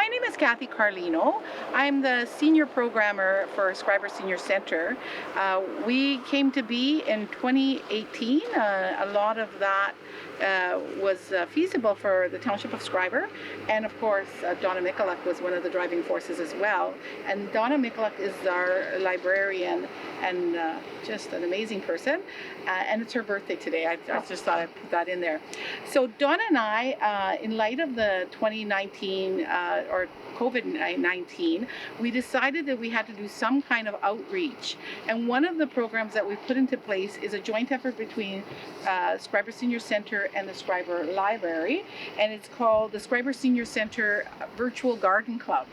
name is Kathy Carlino. I'm the senior programmer for Scriber Senior Center. We came to be in 2018. A lot of that was feasible for the Township of Scriber, and of course Donna Mikulak was one of the driving forces as well. And Donna Mikulak is our librarian and just an amazing person, and it's her birthday today. I just thought I'd put that in there. So Donna and I, in light of the 2019 or COVID-19, we decided that we had to do some kind of outreach. And one of the programs that we put into place is a joint effort between Scriber Senior Center and the Scriber Library, and it's called the Scriber Senior Center Virtual Garden Club.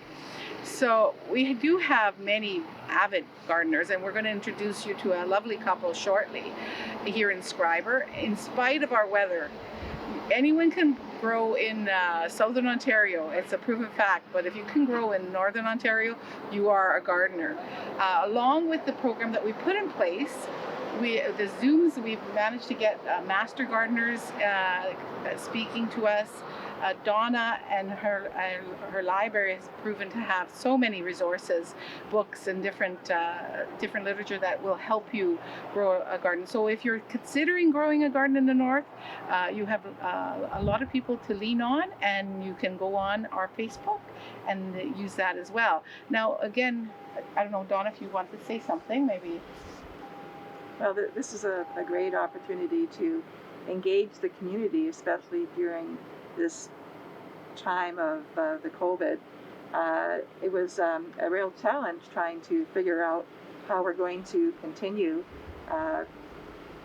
So we do have many avid gardeners, and we're going to introduce you to a lovely couple shortly here in Scriber. In spite of our weather, anyone can grow in Southern Ontario. It's a proven fact, but if you can grow in Northern Ontario, you are a gardener. Along with the program that we put in place, the Zooms, we've managed to get master gardeners speaking to us. Donna and her library has proven to have so many resources, books, and different literature that will help you grow a garden. So if you're considering growing a garden in the north, you have a lot of people to lean on, and you can go on our Facebook and use that as well. Now, again, I don't know, Donna, if you want to say something, maybe. Well, this is a great opportunity to engage the community, especially during this time of the COVID. It was a real challenge trying to figure out how we're going to continue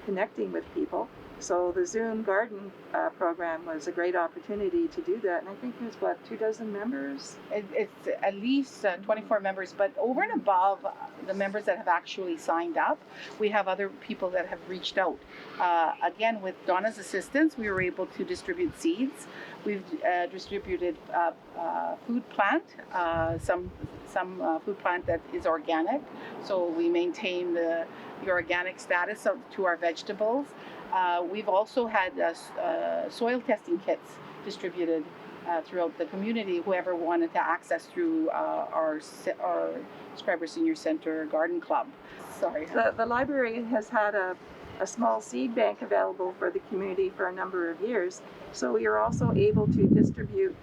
connecting with people. So the Zoom garden program was a great opportunity to do that, and I think there's 24 members? It's at least 24 members, but over and above the members that have actually signed up, we have other people that have reached out. Again, with Donna's assistance, we were able to distribute seeds. We've distributed food plant, some food plant that is organic, so we maintain the organic status to our vegetables. We've also had soil testing kits distributed throughout the community, whoever wanted to access through our Scriber Senior Center Garden Club. Sorry. The library has had a small seed bank available for the community for a number of years, so we are also able to distribute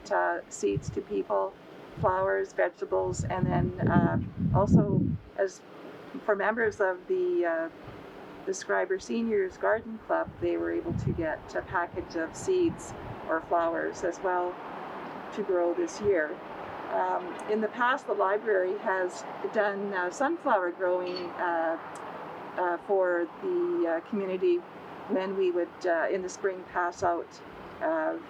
seeds to people, flowers, vegetables, and then also as for members of the Scriber Seniors Garden Club, they were able to get a package of seeds or flowers as well to grow this year. In the past, the library has done sunflower growing for the community when we would, in the spring, pass out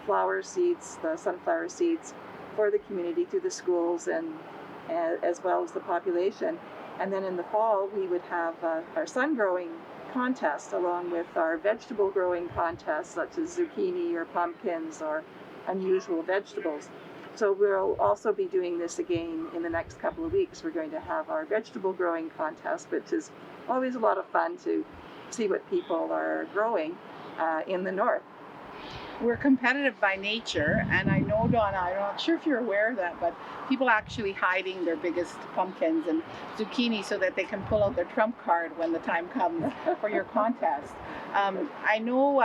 flower seeds, the sunflower seeds, for the community through the schools and as well as the population. And then in the fall, we would have our sun growing contest along with our vegetable growing contests such as zucchini or pumpkins or unusual vegetables. So we'll also be doing this again in the next couple of weeks. We're going to have our vegetable growing contest, which is always a lot of fun to see what people are growing in the north. We're competitive by nature, and I know, Donna, I'm not sure if you're aware of that, but people actually hiding their biggest pumpkins and zucchini so that they can pull out their trump card when the time comes for your contest. I know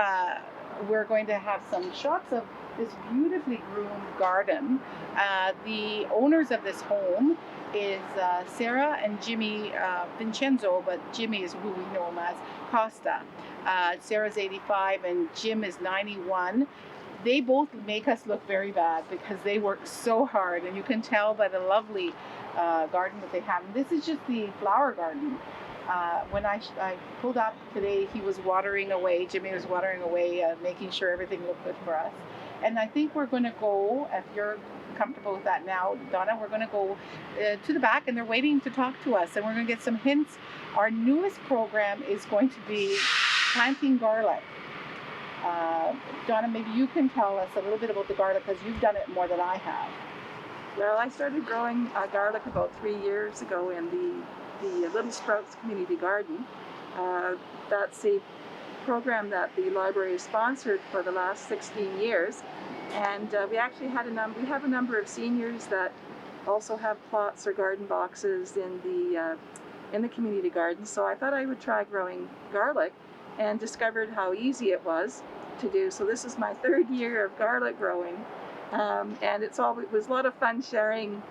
we're going to have some shots of this beautifully groomed garden. The owners of this home is Sarah and Jimmy Vincenzo, but Jimmy is who we know him as, Costa. Sarah's 85 and Jim is 91. They both make us look very bad because they work so hard, and you can tell by the lovely garden that they have. And this is just the flower garden. When I pulled up today, he was watering away, Jimmy was watering away, making sure everything looked good for us. And I think we're going to go, if you're comfortable with that now, Donna, we're going to go to the back, and they're waiting to talk to us, and we're going to get some hints. Our newest program is going to be planting garlic. Donna, maybe you can tell us a little bit about the garlic because you've done it more than I have. Well, I started growing garlic about 3 years ago in the Little Sprouts Community Garden. That's a program that the library has sponsored for the last 16 years. And we actually had we have a number of seniors that also have plots or garden boxes in the community garden. So I thought I would try growing garlic, and discovered how easy it was to do. So this is my 3rd year of garlic growing, and it was a lot of fun sharing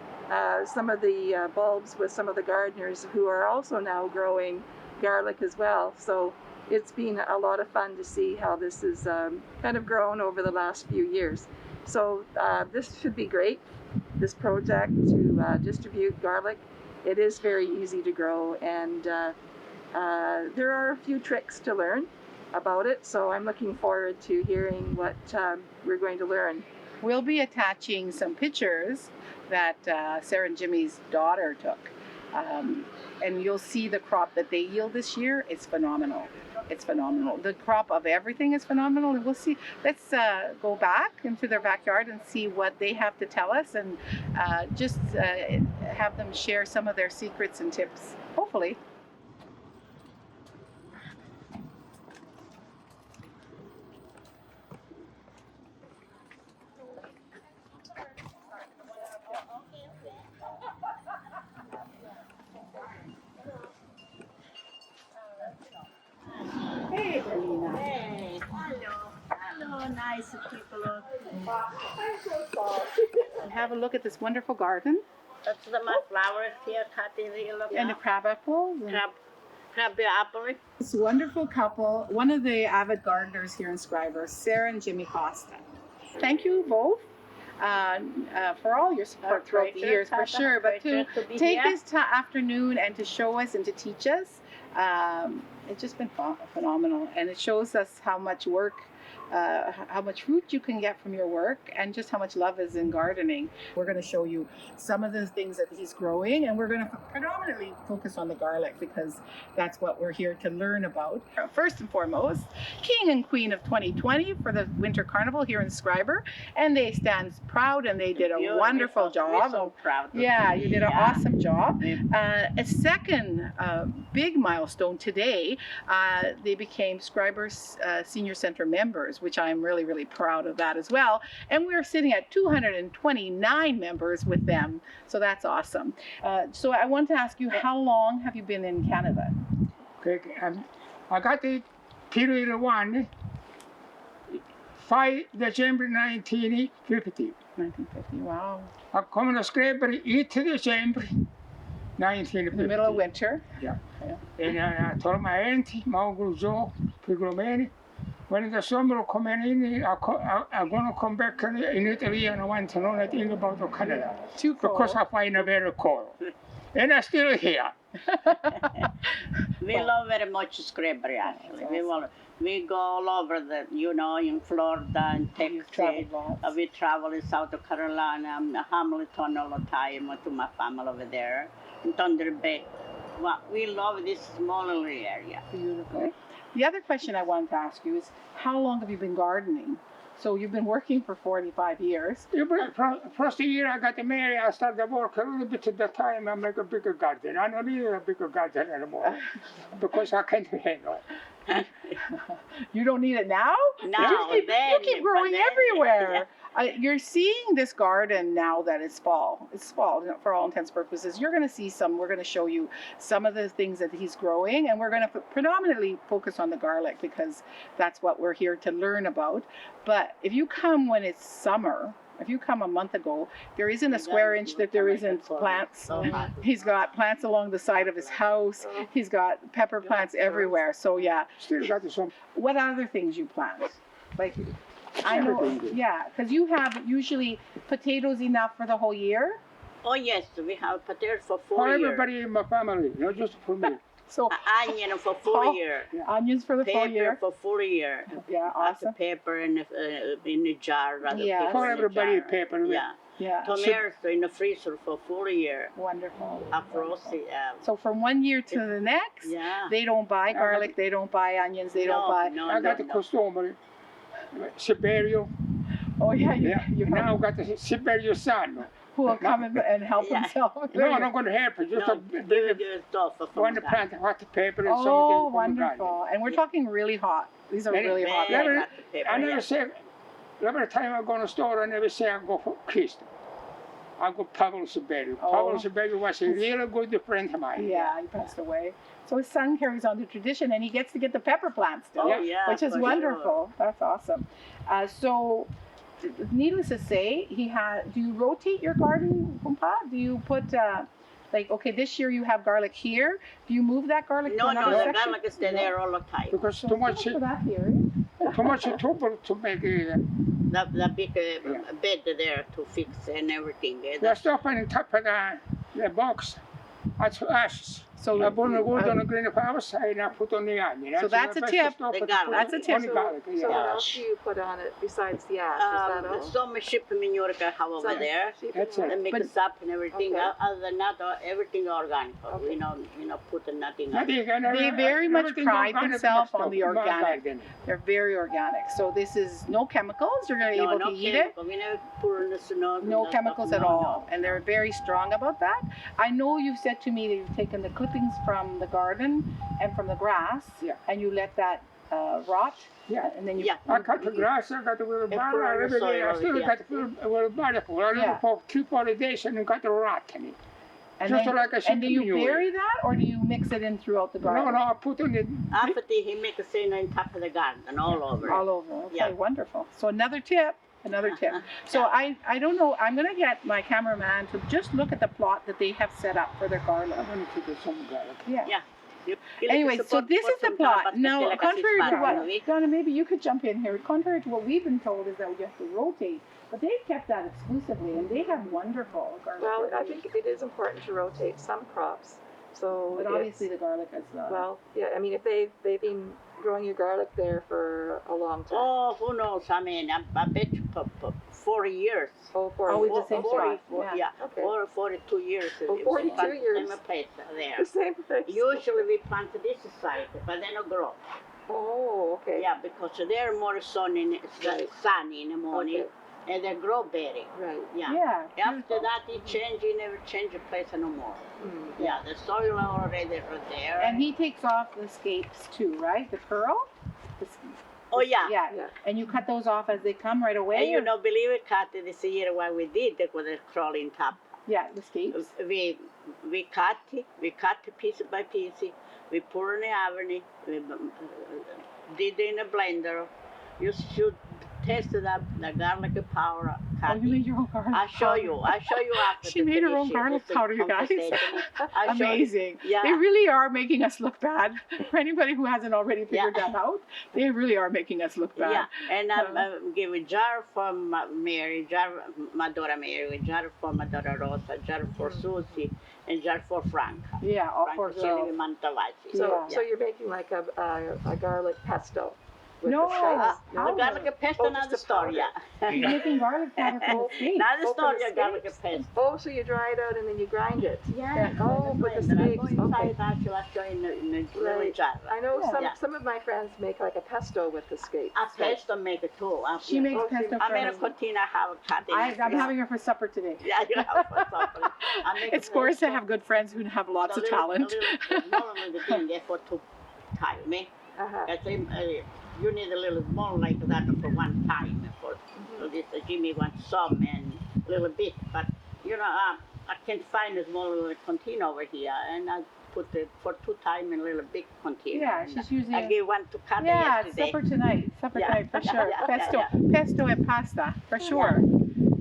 some of the bulbs with some of the gardeners who are also now growing garlic as well. So it's been a lot of fun to see how this has kind of grown over the last few years. So this should be great, this project to distribute garlic. It is very easy to grow, and there are a few tricks to learn about it. So I'm looking forward to hearing what we're going to learn. We'll be attaching some pictures that Sarah and Jimmy's daughter took. And you'll see the crop that they yield this year. It's phenomenal. It's phenomenal. The crop of everything is phenomenal. And we'll see. Let's go back into their backyard and see what they have to tell us, and just have them share some of their secrets and tips, hopefully. Hey, Berlina. Hey, hello. Hello, nice people. And have a look at this wonderful garden. That's my flowers here, cutting real And the crab apple. crab apple. This wonderful couple, one of the avid gardeners here in Scriber, Sarah and Jimmy Costa. Thank you both for all your support throughout the years, for sure. But to take this afternoon and to show us and to teach us, it's just been phenomenal. And it shows us how much work, how much fruit you can get from your work, and just how much love is in gardening. We're going to show you some of the things that he's growing, and we're going to predominantly focus on the garlic because that's what we're here to learn about. First and foremost, King and Queen of 2020 for the Winter Carnival here in Scriber, and they stand proud, and they did a wonderful job. We're so proud. Yeah, you did an awesome job. A second big milestone today, they became Scriber's Senior Center members, which I'm really, really proud of that as well. And we're sitting at 229 members with them. So that's awesome. So I want to ask you, how long have you been in Canada? Okay, I got the period 1, 5 December 1950. 1950, wow. I come to Scraper 8 December 1950. In the middle of winter. Yeah. And I told my auntie, my uncle Joe, Piglomeni, when the summer coming in, I'm going to come back in Italy, and I want to know anything about Canada. Too cold. Because I find it very cold. And I'm still here. We love very much Scraper, actually. We go all over in Florida and Texas. We travel in South Carolina, Hamilton all the time to my family over there, in Thunder Bay. Well, we love this small little area. Beautiful. The other question I wanted to ask you is, how long have you been gardening? So you've been working for 45 years. First year I got married, I started work a little bit at the time. I make a bigger garden. I don't need a bigger garden anymore because I can't handle it. You don't need it now? No, you keep growing everywhere. You're seeing this garden now that it's fall. It's fall for all intents and purposes. You're going to see we're going to show you some of the things that he's growing, and we're going to predominantly focus on the garlic because that's what we're here to learn about. But if you come when it's summer, if you come a month ago, there isn't a square inch that there isn't plants. He's got plants along the side of his house. He's got pepper plants everywhere. So yeah. Still got some. What other things you plant? Like, I know, yeah, because you have usually potatoes enough for the whole year. Oh yes, we have potatoes for 4 For years. everybody in my family, not just for me. So onion for 4 years. Onions for the full year. Paper for 4 years. Yeah, awesome. Paper in a jar. Yeah. For everybody, paper. Yeah. Yeah. Tomatoes in the freezer for 4 years. Wonderful. Frozen. So from one year to the next, they don't buy garlic, they don't buy onions, they don't buy. I got the customer, Siberio. Oh yeah, you now got the Siberio son. Who will come and help himself. No, I'm not going to help you. Just a big one to plant hot paper and something. Oh, wonderful. And we're talking really hot. These are really hot. I never say every time I go to the store, I never say I go for Christ. I go Pavel Sibelius. Oh. Pavel Sibelius was a really good friend of mine. Yeah, he passed away. So his son carries on the tradition, and he gets to get the pepper plants still, Oh, yeah, which is for wonderful. sure. That's awesome. So, needless to say, do you rotate your garden, Kumpa? Do you put like, okay, this year you have garlic here. Do you move that garlic to No, another no, the section? garlic is there all the time. Because So too much, for that here. too much trouble to make The big bed there to fix and everything. the stuff on the top of the box. That's ashes. So, I put the wood on the green house and I put on the onion. So that's a tip. The garlic. That's a tip. Only garlic, So what yeah. else do you put on it besides the ash? Is that all? Some ship manure I have over Some there. sheep That's manure? it. They mix up and everything. Okay. Other than that, everything organic. Okay. We don't put nothing. They very much pride themselves on the organic. organic. They're very organic. So this is no chemicals. You're going to be able to eat it. We never put No chemicals at all, and they're very strong about that. I know you've said to me that you've taken the clippings from the garden and from the grass, Yeah. and you let that rot, Yeah. and then you. Yeah. I cut the grass, I got the little put bottle, it on the every day. I soil, still yeah. got the little bottle full. I Yeah. for 3-4 days and it got the rot in it. And Just then, like a and do you champignon. bury that, or do you mix it in throughout the garden? No, I put on it. After he make a scene on top of the garden all over. All over. Okay, Yeah. wonderful. So another tip. So I don't know. I'm gonna get my cameraman to just look at the plot that they have set up for their garlic. I'm going to put some garlic. Yeah. Yeah. Anyway, so this is the plot. Now, contrary to what, Donna, maybe you could jump in here. Contrary to what we've been told is that we have to rotate, but they've kept that exclusively, and they have wonderful garlic. Well, I varieties. think it is important to rotate some crops. So But it's- obviously the garlic is well, yeah. I mean, if they've been growing your garlic there for a long time. Oh, who knows? I mean, I bet you for 40 years. Oh, for Always the same 40, spot. yeah, Okay. or 42 years. Oh, 42 years. In a place there. the same place. Usually we plant this side, but they don't grow. Oh, okay. Yeah, because they're more sunny in the morning, Okay. and they grow better. Right. Yeah. Yeah. After beautiful. that, you never change the place no more. Mm. Yeah, the soil already right there. And he takes off the scapes too, right? The curl. The s- oh yeah. Yeah. Yeah. And you cut those off as they come right away. And you or- don't believe it, Kat, this year what we did with the crawling top. Yeah, the scapes. We cut it piece by piece. We pour in the oven. We did it in a blender. You should taste the garlic powder. Oh, Kat. you made your own garlic. I'll show you after. She made her own garlic powder, you guys. I'll show you. Amazing. Yeah. They really are making us look bad. For anybody who hasn't already figured that out, they really are making us look bad. Yeah, and I give a jar for Mary, my daughter Mary, a jar for my daughter Rosa, a jar for Susie, and a jar for Frank. Yeah, all Frank for is living girls. in Mantovasi. So, Yeah. so you're making like a garlic pesto. With No. the scapes? The garlic pesto, Oh, another just a story, powder. yeah. She's making garlic powder for the scapes. Another Oh, for story, the of garlic scapes? pesto. Oh, so you dry it out and then you grind it. Yeah, Oh, with the blender. I scapes, go inside okay. actually, I'll show you in a little Right. jar. I know Yeah. some of my friends make like a pesto with the scapes. A pesto make it too. She makes Oh, pesto I made a for continue have a cut in. I'm having her for supper today. Yeah, you have for supper. I make It's a scores to pesto. have good friends who have lots of A little- talent. a little more the thing there for two time, me. Uh-huh. I say, you need a little more like that for one time. So this give me one some and a little bit, but you know, I can't find a small little container over here, and I put it for 2 times in a little big container. Yeah, And she's using I it. gave one to Kata Yeah, yesterday. supper tonight. Supper Yeah. tonight for Yeah, sure. yeah, Pesto, yeah, pesto and pasta for sure.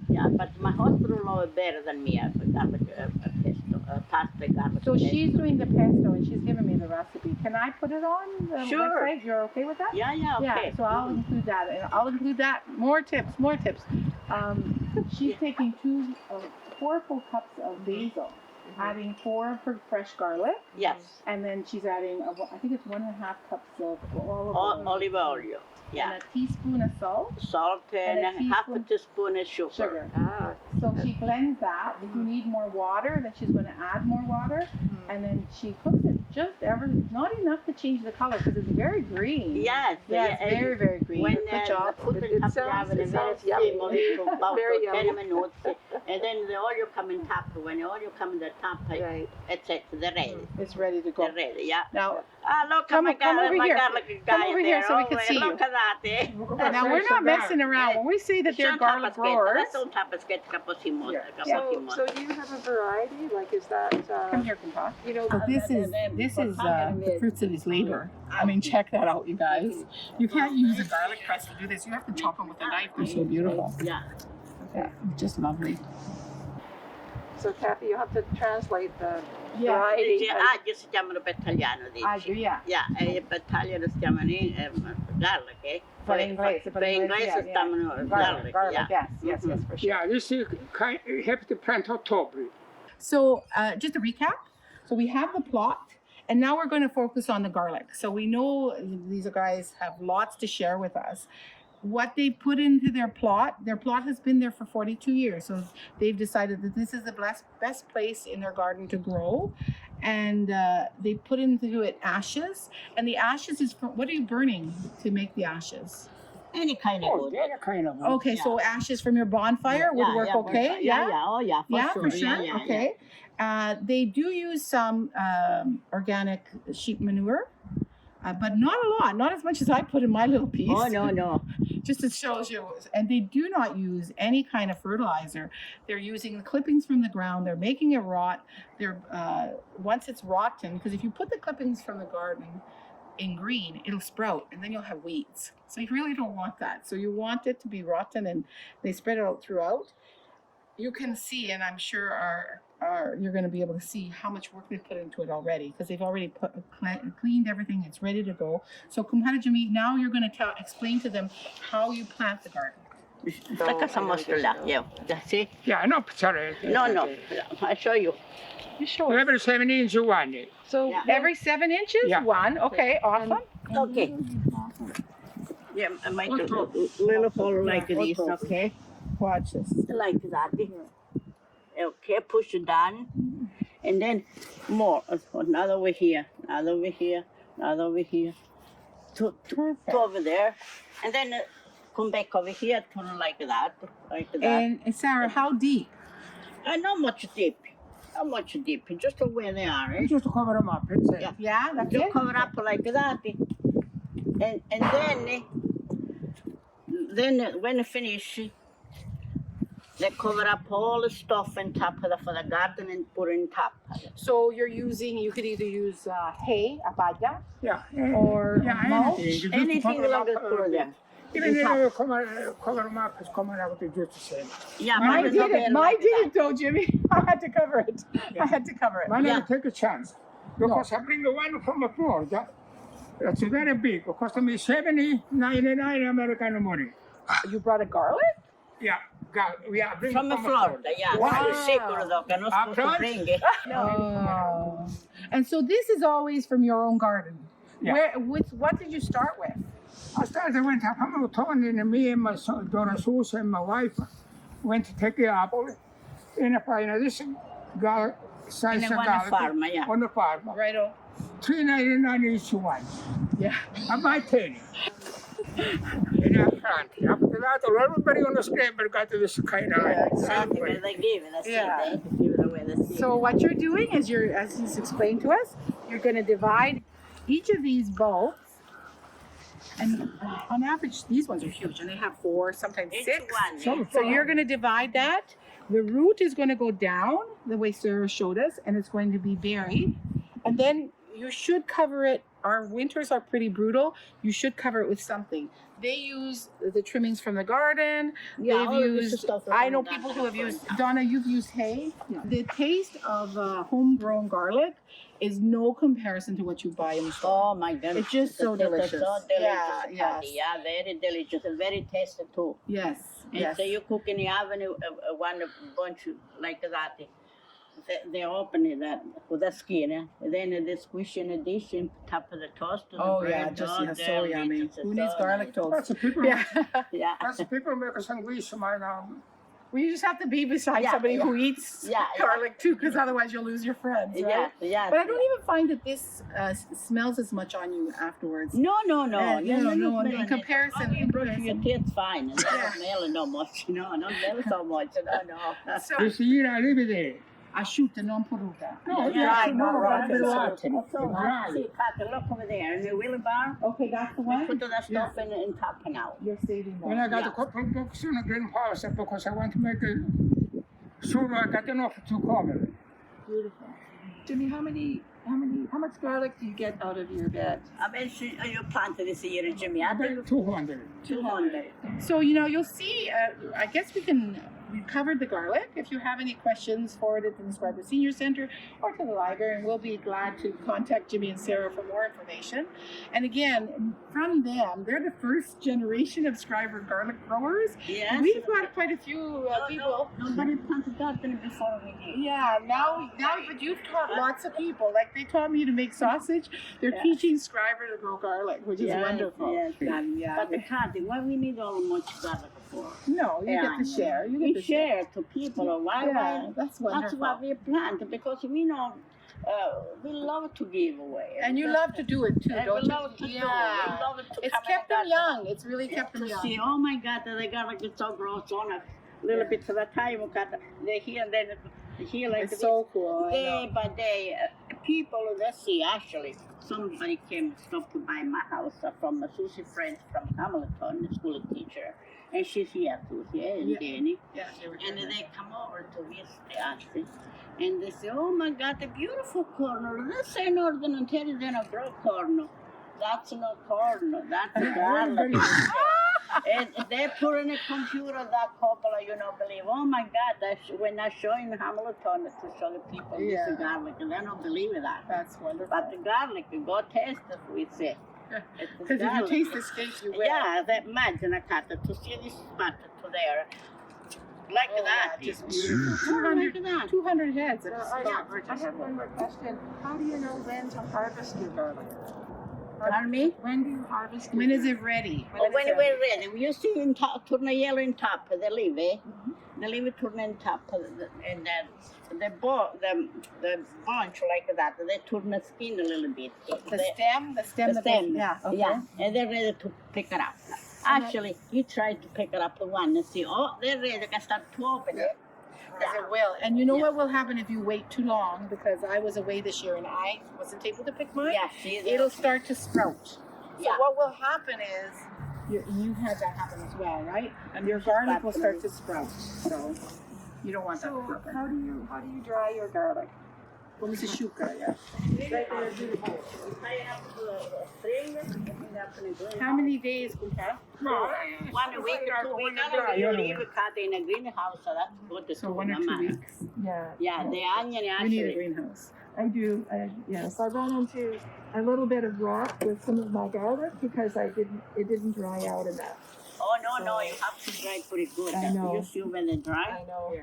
Yeah, but my husband know it better than me. I forgot pesto, pasta, garlic. So pesto. she's doing the pesto and she's giving me the recipe. Can I put it on the Sure. website? You're okay with that? Yeah, yeah, okay. Yeah, so I'll include that. And I'll include that. More tips, more tips. She's taking 4 full cups of basil, adding 4 for fresh garlic, Yes. and then she's adding, I think it's 1.5 cups of olive oil. Olive oil. Yeah. And a teaspoon of salt, Salt and, And a half a teaspoon- teaspoon of sugar. sugar. Ah, So she blends that. If you need more water, then she's going to add more water, and then she cooks it just ever, not enough to change the color because it's very green. Yes. Yeah, it's very, very green. When Good job. put It it top sounds- down it and sounds very yummy. simmer about Very 10 yummy. minutes, and then the oil come in top. When the oil come in the top, Right. it's they're ready. It's ready to go. They're ready, yeah. Now, Look Come- at come over my here. garlic guy Come over here there. so we can Oh, see you. Look at that, eh? now we're not messing around. When we say that they're garlic growers, That's on top of sketch caposimo. So do you have a variety? Like, is that, come here, Kumpa. you know, So this is the fruits of his labor. I mean, check that out, you guys. You can't use a garlic press to do this. You have to chop them with a knife. They're so beautiful. Yeah. Yeah, just lovely. so Kathy, you have to translate the Yeah. variety. Oggi si chiamano per italiano, dici? Yeah. Yeah, per italiano si chiamano garlic, eh? Per inglese, Per inglese si chiamano garlic, yeah. Yes, for sure. Yeah, this is have to plant October. So just to recap, so we have the plot, and now we're going to focus on the garlic. So we know these guys have lots to share with us. What they put into their plot has been there for 42 years. So they've decided that this is the best place in their garden to grow. And they put into it ashes. And the ashes is from, what are you burning to make the ashes? Any kind of wood. That kind of. Okay, so ashes from your bonfire would work okay? Yeah, oh yeah, For sure. Yeah, Okay. They do use some organic sheep manure, but not a lot, not as much as I put in my little piece. Oh, no. Just to show you. And they do not use any kind of fertilizer. They're using the clippings from the ground. They're making it rot. They're once it's rotten, because if you put the clippings from the garden in green, it'll sprout, and then you'll have weeds. So you really don't want that. So you want it to be rotten, and they spread it out throughout. You can see, and I'm sure you're going to be able to see how much work they've put into it already, because they've already cleaned everything. It's ready to go. So Kumhara Jimmy, now you're going to explain to them how you plant the garden. Saka sa mostla, yeah. See? Yeah, no, sorry. No, I show you. You show us. Every 7 inches one. So Yeah. every 7 inches, Yeah. one. Okay, awesome. Okay. Yeah, I make a little hole like this, okay? Watch this. Like that. Okay, push it down. And then more. Another over here, another over here, another over here. Two over there. And then come back over here, turn like that. Like that. And Sarah, how deep? Not much deep. Not much deep. Just where they are, eh? Just to cover them up. That's it. Yeah. Yeah, that's You it. cover up like that. And then when you finish, they cover up all the stuff on top of for the garden and put in top. So you could either use hay, apaya, Yeah. or Yeah, mulch. anything. Anything like that, put them. Even if you cover them up, it's coming out with just the same. Yeah, Mine is did over it. there Mine like did that. it though, Jimmy. I had to cover it. Yeah. I had to cover it. Why not Yeah. take a chance? Because I bring the one from Florida. It's very big. It cost me $70.99 American money. You brought a garlic? Yeah, I bring From it Florida, yeah. Wow. Wow. Sicuro though, che non supposed to Upfront? bring it. Oh. And so this is always from your own garden. Yeah. What did you start with? I started went up Hamilton and me and my son, daughter Susan and my wife went to take the apple in a pine. This garlic, size In of one garlic farm, yeah. on the farm. Righto. $3.99 each one. Yeah. I buy 10. And I planted. After that, everybody on the scramble got to this kind of Yeah, Exactly, where they give it, the seed, Yeah. they give it away, the seed. So what you're doing is as he's explained to us, you're going to divide each of these bulbs. And on average, these ones are huge, and they have 4, sometimes Each 6. one, yeah. So you're going to divide that. The root is going to go down the way Sarah showed us, and it's going to be buried. And then you should cover it. Our winters are pretty brutal. You should cover it with something. They use the trimmings from the garden. Yeah, They've all of this used, stuff I from know the people garden. who have used, Donna, you've used hay. The taste of homegrown garlic is no comparison to what you buy in the store. Oh my goodness. It's just so delicious. So delicious. Yeah, Yeah, yes. yeah, very delicious and very tasty too. Yes, And yes. so you cook in the oven, one bunch like that. They open it that with the skin, and then they squish in a dish and top of the toast. And Oh the bread, yeah, just oh, yeah, so there, yummy. it's Who needs so garlic nice. toast? That's the people. Yeah. Yeah. That's the people make a sandwich. My Well, you just have to be beside Yeah, somebody yeah. who eats Yeah, yeah. garlic too, because otherwise you'll lose your friends, right? Yeah. But I don't even find that this smells as much on you afterwards. No. No, in comparison. When you brush your teeth fine, and Yeah. don't smell it no much, I don't smell so much, no. So, Decidere lievide. asciutta, non poruta. No, Yeah, yes, not no, rotten. per latte. So, see, Kathy, look over there, in the wheelbarrow, Okay, that's the we one. put that stuff in top now. You're saving When I that. got Yeah. a couple of books in a greenhouse because I want to make it sure I got enough to cover. Beautiful. Jimmy, how much garlic do you get out of your bed? I bet you planted this year, Jimmy. I think About 200. 200. So, you'll see, I guess we've covered the garlic. If you have any questions, forward it to the Scriber Senior Center or to the library, and we'll be glad to contact Jimmy and Sarah for more information. And again, from them, they're the first generation of Scriber garlic growers. Yes. We've got quite a few people. Nobody planted garlic before we did. Yeah, now, but you've taught lots of people. Like they taught me to make sausage. They're Yeah. teaching Scriber to grow garlic, which is Yes, wonderful. yes. Yeah. But the Kathy, why we need all much garlic for? No, you get to share. You get We to share to people. Why? Yeah, that's wonderful. That's why we plant, because we know we love to give away. And you love to do it too, And don't we you? love to do. Yeah. We love it to It's come kept in them the young. It's really kept them to young. see, oh my God, the garlic is so gross on a little bit of a time. They here and then here like It's this. so cool. I Day know. by day, people that see actually. Somebody came stopped by my house from a Susie friend from Hamilton, a school teacher, and she's here too, and Yeah. Danny. Yeah, they were And doing they come over to visit the auntie, and they say, "Oh my God, the beautiful corn! This ain't Northern Ontario, then a grow corn. That's not corn. That's garlic." And they put in a computer that couple, believe. Oh my God! When I show in Hamilton to show the people Yeah. this garlic, and they don't believe that. That's wonderful. But the garlic, you go taste it. We say. It's Because if you garlic. taste the steak, you will. Yeah, that imagine a cat to see this spot to there. Like Oh, that. yeah, just beautiful. Oh, like that. 200 heads. It's I gorgeous. have one more question. How do you know when to harvest your garlic? Pardon me? When do you harvest your When is garlic? it ready? When we're ready, you see in top, turn a yellow in top, they leave, eh? They leave it turn in top, and then the bunch like that, they turn the skin a little bit. The They- stem? The stem. the that stem, Yeah. Okay. yeah, and they're ready to pick it up. Actually, you try to pick it up the one and see, oh, they're ready, they can start to open it. Yes, it will. And you know what will happen if you wait too long? Because I was away this year and I wasn't able to pick mine. Yeah, see, It'll start to sprout. So Yeah. what will happen is, you had that happen as well, right? And your garlic will start to sprout. So you don't want that So to happen. how do you dry your garlic? Well, Mrs. Shuka, yeah. How many days, Kunta? No, 1 week, 2 weeks. You leave a cat in a greenhouse, so that's good. So 1 or 2 weeks. Yeah. Yeah, the onion We need a actually. greenhouse. I do. Yes, I run into a little bit of rot with some of my garlic because it didn't dry out enough. Oh, no, you have to dry pretty good. I know. You see when they dry. I know. Yeah.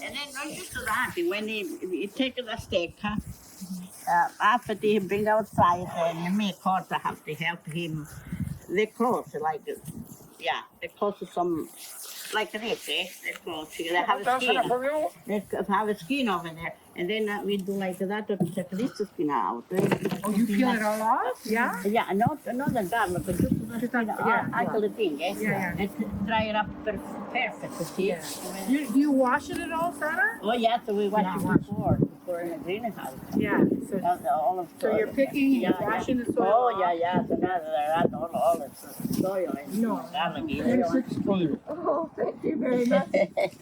And then not just that, when you take the steak, after they bring outside and you make hot, I have to help him. They close like, they close some, like this, eh? They close, they have a skin. They have a skin over there. And then we do like that to take this skin out. Oh, you peel it all off? Yeah? Yeah, not the garlic, but just the skin yeah, out the thing, eh? Yeah. And dry it up perfect, see? Yeah. Do you wash it at all, Sarah? Oh, yeah, so we wash it before in a greenhouse. Yeah. All of So you're picking and washing the soil Oh, off? yeah. So now that all the soil and No. garlic. Oh, thank you very much.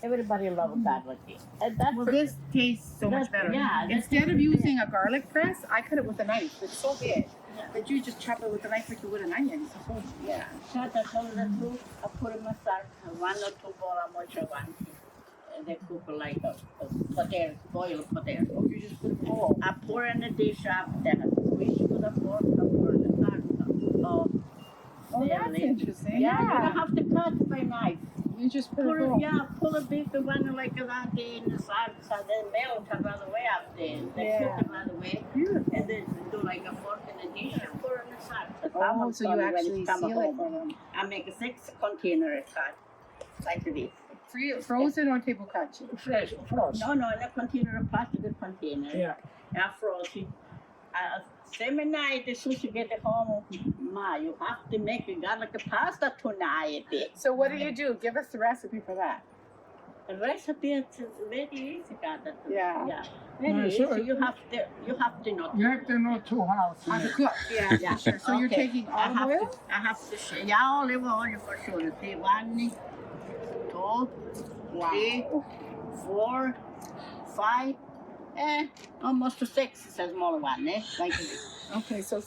Everybody loves garlic. And that's Well, this tastes so much better. yeah, that's- Instead of using a garlic press, I cut it with a knife. It's so big that you just chop it with a knife like you would an onion. So, yeah. So I tell the truth, I put in my start 1 or 2 bowl of much of one. And they cook like a potato, boiled potato. oh, you just put a bowl. I pour in the dish up, then I squish with a fork, I pour in the start. Oh, that's interesting. Yeah, you don't have to cut by knife. You just put a bowl. Pull a big one like that in the side, so then melt another way up there. They cook another way. Beautiful. And then do like a fork in the dish and pour in the side. Oh, so you actually seal it for them. I make a 6 container cut, like this. Frozen or table cut? Fresh, frost. No, in a container, a plastic container. Yeah. Yeah, frozen. Same night, as soon as you get home, Ma, you have to make a garlic pasta tonight. So what do you do? Give us the recipe for that. The recipe is very easy, garlic. Yeah. Yeah. Very No, easy. sure. You have to know. You have to know two how to How to make. cook? Yeah, Yeah. for sure. So you're Okay. taking I olive have oil? to, I have to, yeah, olive oil for sure. See, 1, 2, 3, 4, 5, almost to 6 is a small one, like this. Okay, so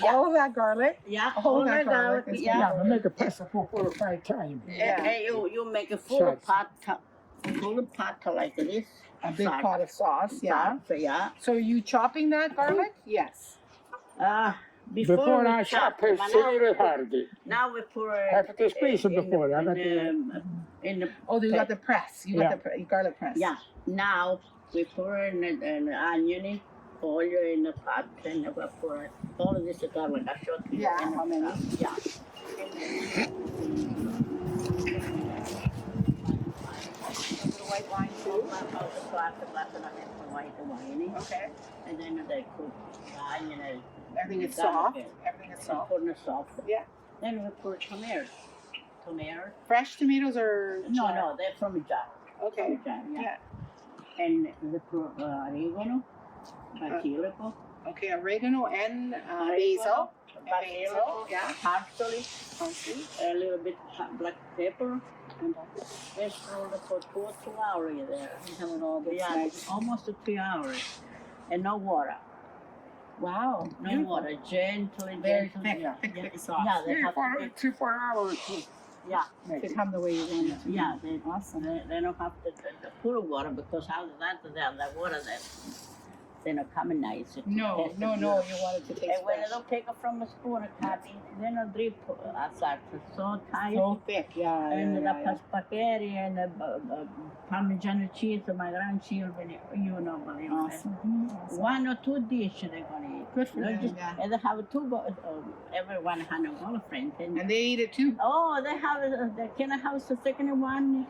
Yeah. all of that garlic. Yeah, All all that that garlic garlic, is yeah. Yeah, we make a pasta for 4 or 5 times. You make a full Sauce. pot like this. A big Sauce. pot of sauce, yeah. So, yeah. So are you chopping that garlic? Yes. Before we I chop it, but very hard. now we put Have to space it before. I got to. in the Oh, you got the press. You got the garlic press. yeah. Now we put an onion, oil in the pot, and we put all of this garlic. I showed you. Yeah, in the how many? pot. Yeah. The white wine too. About the glass and a half of white wine. Okay. And then they cook onion. Everything is garlic. soft. Everything is soft. Put in the soft. Yeah. Then we put tomatoes. Fresh tomatoes or No, they're from a jar. Okay. From a jar, yeah. Yeah. And we put oregano, basilico, Okay, oregano and basil. Basil, yeah. parsley, Parsley. a little bit black pepper, and let's roll it for 2 hours there. Until it all gets Yeah, nice. almost 3 hours. And no water. Wow. No Beautiful. water. Gently, Very gently. thick, Yeah, thick yeah, sauce. yeah, they 3 have to 4 be, 3 4 hours. yeah, Make To it. come the way you want it to. yeah. They, Awesome. they don't have to put water because how that the water that they're not coming nice. It No, tastes no, good. no. You want it to taste And when fresh. they don't take it from a spoon, a cutting, they don't drip outside. It's so tight. So thick, yeah. And yeah, the yeah. spaghetti and the Parmesan cheese, my grandchildren, you know, believe it. Awesome. Awesome. 1 or 2 dishes they're gonna eat. Good for They them, just- yeah. And they have everyone had a girlfriend. And they eat it too. Oh, they have, they can have the second one.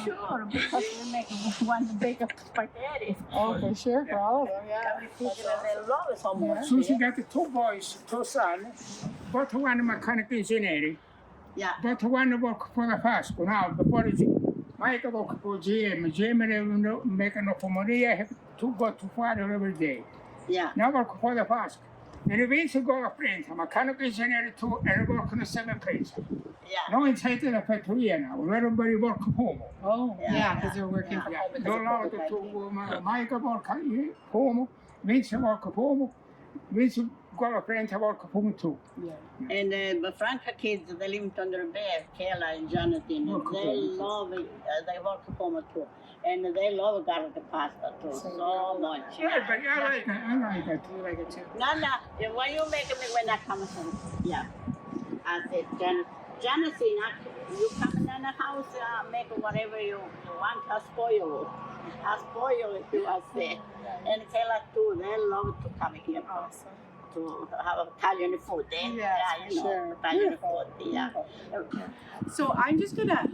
Sure, because we make one big spaghetti. Oh, for sure, for all of them, yeah. They love it so much. Susie got the 2 boys, 2 sons. Both one mechanic engineer. Yeah. Both one work for the Pasco. Now, before Mike work for GM. GM make enough money. I have to go to father every day. Yeah. Now work for the Pasco. And eventually go a friend, mechanic engineer too, and work on the 7 place. Yeah. No inside the factory now. Everybody work home. Oh, Yeah, yeah, because they're working yeah. from home because No of allowed COVID-19. to Mike work home. Vince work home. Vince got a friend to work home too. Yeah. And the Franca kids, they live under the bear, Kayla and Jonathan. Work They home. love it. They work home too. And they love garlic pasta too, so much. Yeah, but I like it. I like it. You like it too. Nana, when you make me when I come home, yeah. I said, Jonathan, you come in the house, make whatever you want, I spoil you. I spoil it too, I say. And Kayla too, they love to come here Awesome. to have Italian food. Yes, for you know, sure. Italian Beautiful. food, yeah. So I'm just gonna,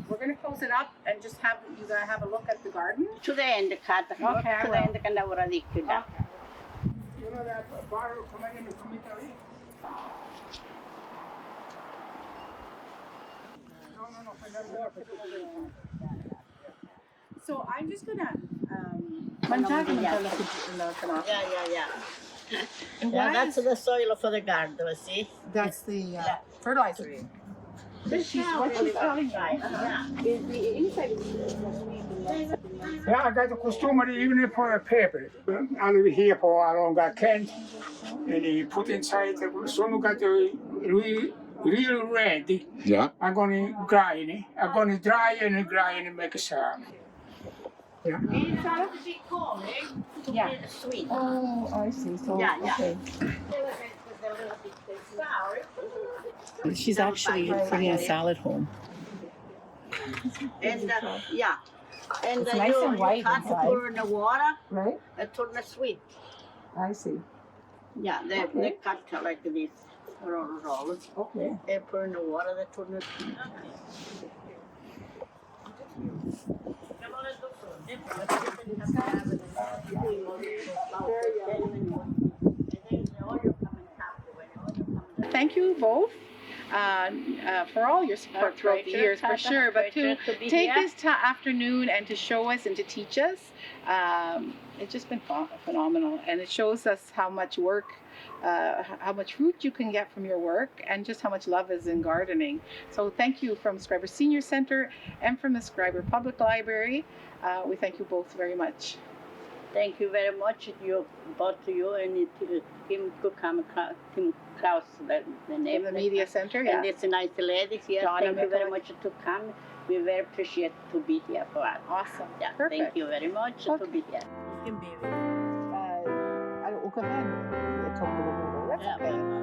we're gonna close it up and just have you guys have a look at the garden. To the end, Kat. Okay, I To the will. end, can I would You know that bar coming in from Italy? So I'm just gonna, mangiare Yeah. la Yeah, yeah, yeah. And Yeah, why that's is- the soil for the garden, see? That's the fertilizer. What she's telling right? Yeah. The inside is Yeah, I got the customary even for a paper. I live here for a long Kent. And he put inside, some got real red. Yeah. I'm gonna grind it. I'm gonna dry and make a salad. Yeah. It's supposed to be cold, to Yeah. be sweet. Oh, I see. So, Yeah, yeah. okay. Sour. She's actually putting a salad home. And yeah. And It's nice and white cut inside. pour in the water, Right? turn it sweet. I see. Yeah, they cut like this. Roll. Okay. They pour in the water, they turn it sweet. Thank you both for all your support throughout the years, for sure. But to take this afternoon and to show us and to teach us, it's just been phenomenal. And it shows us how much work, how much fruit you can get from your work, and just how much love is in gardening. So thank you from Scriber Senior Center and from the Scriber Public Library. We thank you both very much. Thank you very much, both to you and to Tim Tim Klaus, the name. From the Media Center, yeah. And this nice lady here. Donna Thank you very McCoy. much to come. We very appreciate to be here for us. Awesome. Yeah, Perfect. thank you very much to be here. Ook al gaan. Ik kom er wel. That's okay.